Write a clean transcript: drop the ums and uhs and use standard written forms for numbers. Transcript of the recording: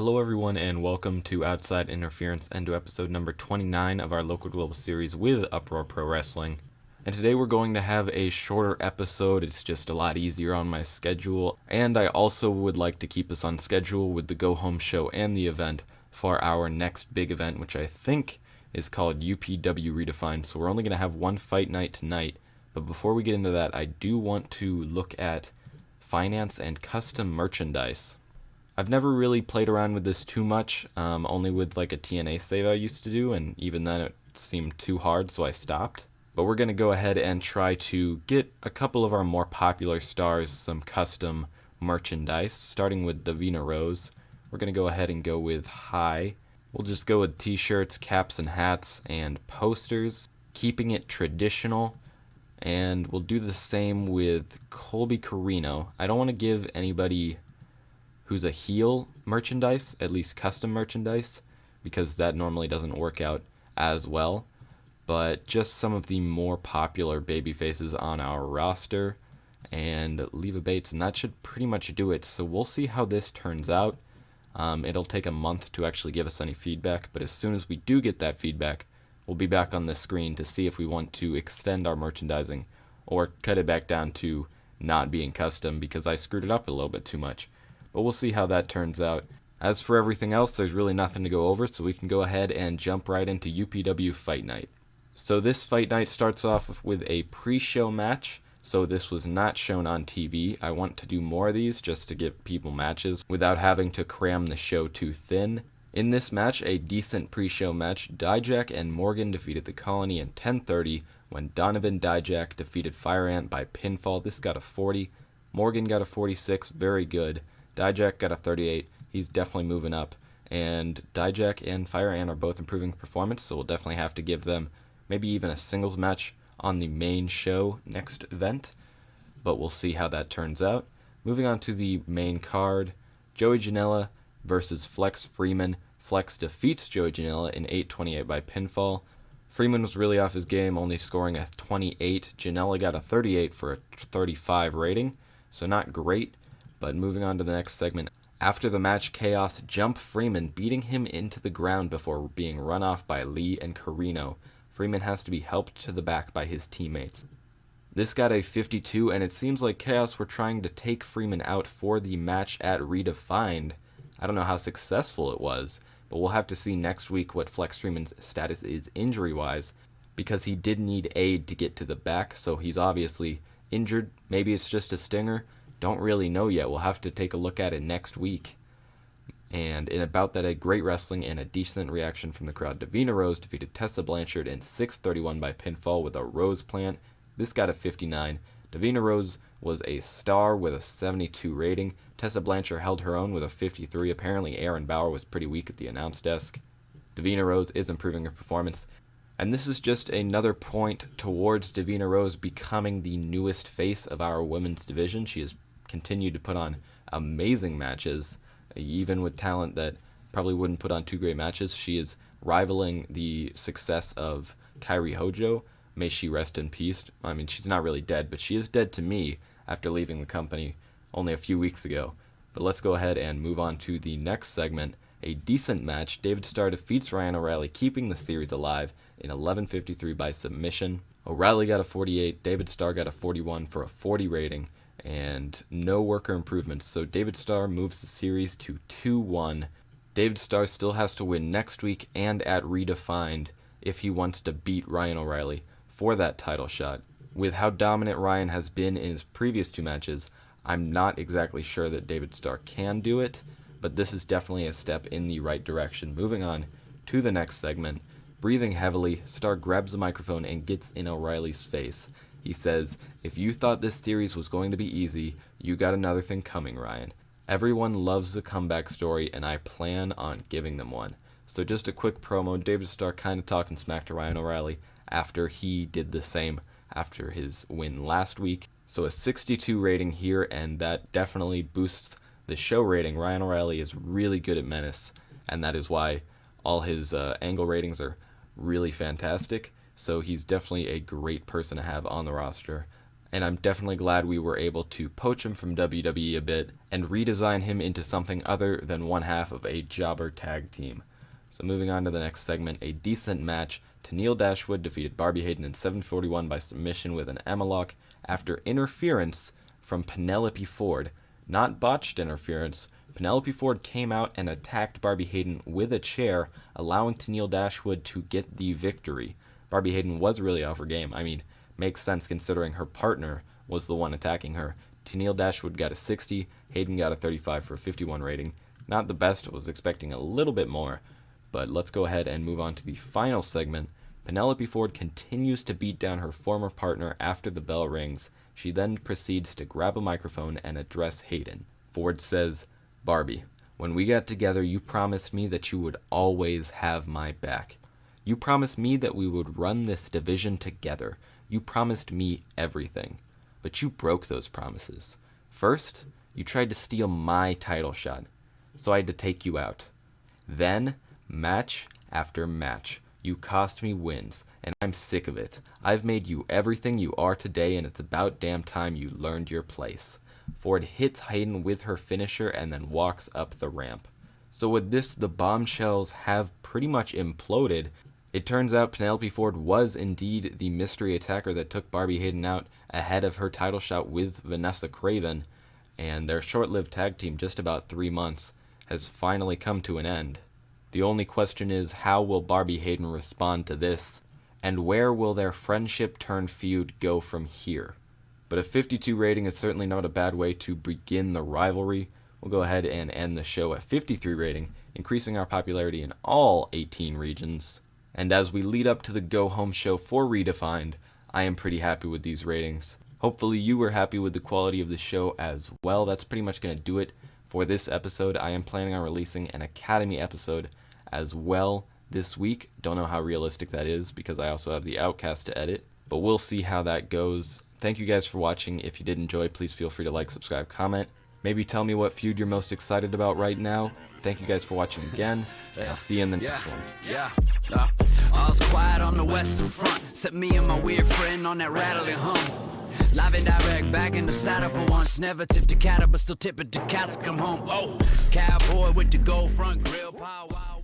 Hello everyone and welcome to Outside Interference and to episode number 29 of our local global series with Uproar Pro Wrestling. And today we're going to have a shorter episode. It's just a lot easier on my schedule, and I also would like to keep us on schedule with the go home show and the event for our next big event, which I think is called UPW Redefined. So we're only going to have one fight night tonight, but before we get into that, I do want to look at finance and custom merchandise. I've never really played around with this too much, only with like a TNA save I used to do, and even then it seemed too hard, so I stopped. But we're going to go ahead and try to get a couple of our more popular stars some custom merchandise, starting with Davina Rose. We're going to go ahead and go with high. We'll just go with t-shirts, caps and hats, and posters, keeping it traditional. And we'll do the same with Colby Carino. I don't want to give anybody who's a heel merchandise, at least custom merchandise, because that normally doesn't work out as well. But just some of the more popular baby faces on our roster, and Leva Bates, and that should pretty much do it. So we'll see how this turns out. It'll take a month to actually give us any feedback, but as soon as we do get that feedback, we'll be back on the screen to see if we want to extend our merchandising or cut it back down to not being custom because I screwed it up a little bit too much. But we'll see how that turns out. As for everything else, there's really nothing to go over, so we can go ahead and jump right into UPW Fight Night. So this Fight Night starts off with a pre-show match. So this was not shown on TV. I want to do more of these just to give people matches without having to cram the show too thin. In this match, a decent pre-show match, Dijak and Morgan defeated the Colony in 10:30 when Donovan Dijak defeated Fire Ant by pinfall. This got a 40. Morgan got a 46, very good. Dijak got a 38. He's definitely moving up. And Dijak and Fire Ant are both improving performance, so we'll definitely have to give them maybe even a singles match on the main show next event. But we'll see how that turns out. Moving on to the main card, Joey Janela versus Flex Freeman. Flex defeats Joey Janela in 8:28 by pinfall. Freeman was really off his game, only scoring a 28. Janela got a 38 for a 35 rating, so not great. But moving on to the next segment, after the match, Chaos jumped Freeman, beating him into the ground before being run off by Lee and Carino. Freeman has to be helped to the back by his teammates. This got a 52, and it seems like Chaos were trying to take Freeman out for the match at Redefined. I don't know how successful it was, but we'll have to see next week what Flex Freeman's status is injury-wise, because he did need aid to get to the back, so he's obviously injured. Maybe it's just a stinger. Don't really know yet. We'll have to take a look at it next week. And in about that, a great wrestling and a decent reaction from the crowd. Davina Rose defeated Tessa Blanchard in 6:31 by pinfall with a Rose Plant. This got a 59. Davina Rose was a star with a 72 rating. Tessa Blanchard held her own with a 53. Apparently Aaron Bauer was pretty weak at the announce desk. Davina Rose is improving her performance. And this is just another point towards Davina Rose becoming the newest face of our women's division. She has continued to put on amazing matches, even with talent that probably wouldn't put on two great matches. She is rivaling the success of Kairi Hojo. May she rest in peace. I mean, she's not really dead, but she is dead to me after leaving the company only a few weeks ago. But let's go ahead and move on to the next segment. A decent match. David Starr defeats Ryan O'Reilly, keeping the series alive in 11:53 by submission. O'Reilly got a 48. David Starr got a 41 for a 40 rating. And no worker improvements, so David Starr moves the series to 2-1. David Starr still has to win next week and at Redefined if he wants to beat Ryan O'Reilly for that title shot. With how dominant Ryan has been in his previous two matches, I'm not exactly sure that David Starr can do it, but this is definitely a step in the right direction. Moving on to the next segment, breathing heavily, Starr grabs the microphone and gets in O'Reilly's face. He says, "If you thought this series was going to be easy, you got another thing coming, Ryan. Everyone loves the comeback story, and I plan on giving them one." So just a quick promo, David Starr kind of talking smack to Ryan O'Reilly after he did the same after his win last week. So a 62 rating here, and that definitely boosts the show rating. Ryan O'Reilly is really good at Menace, and that is why all his angle ratings are really fantastic. So he's definitely a great person to have on the roster. and I'm definitely glad we were able to poach him from WWE a bit and redesign him into something other than one half of a jobber tag team. So moving on to the next segment, a decent match. Tenille Dashwood defeated Barbie Hayden in 7:41 by submission with an Emma-lock after interference from Penelope Ford. Not botched interference. Penelope Ford came out and attacked Barbie Hayden with a chair, allowing Tenille Dashwood to get the victory. Barbie Hayden was really off her game. I mean, makes sense considering her partner was the one attacking her. Tenille Dashwood got a 60, Hayden got a 35 for a 51 rating. Not the best, was expecting a little bit more, but let's go ahead and move on to the final segment. Penelope Ford continues to beat down her former partner after the bell rings. She then proceeds to grab a microphone and address Hayden. Ford says, "Barbie, when we got together, you promised me that you would always have my back. You promised me that we would run this division together. You promised me everything. But you broke those promises. First, you tried to steal my title shot, so I had to take you out. Then, match after match, you cost me wins, and I'm sick of it. I've made you everything you are today, and it's about damn time you learned your place." Ford hits Hayden with her finisher and then walks up the ramp. So with this, the Bombshells have pretty much imploded. It turns out Penelope Ford was indeed the mystery attacker that took Barbie Hayden out ahead of her title shot with Vanessa Craven, and their short-lived tag team, just about 3 months, has finally come to an end. The only question is, how will Barbie Hayden respond to this, and where will their friendship-turned-feud go from here? But a 52 rating is certainly not a bad way to begin the rivalry. We'll go ahead and end the show at 53 rating, increasing our popularity in all 18 regions. And as we lead up to the go-home show for Redefined, I am pretty happy with these ratings. Hopefully you were happy with the quality of the show as well. That's pretty much going to do it for this episode. I am planning on releasing an Academy episode as well this week. Don't know how realistic that is because I also have the Outcast to edit, but we'll see how that goes. Thank you guys for watching. If you did enjoy, please feel free to like, subscribe, comment. Maybe tell me what feud you're most excited about right now. Thank you guys for watching again, and I'll see you in the next one. All's quiet on the western front, except me and my weird friend on that rattling hum. Live and direct, back in the saddle for once. Never tipped a cattle, but still tip it to cats come home. Oh, cowboy with the gold front grill, pow wow.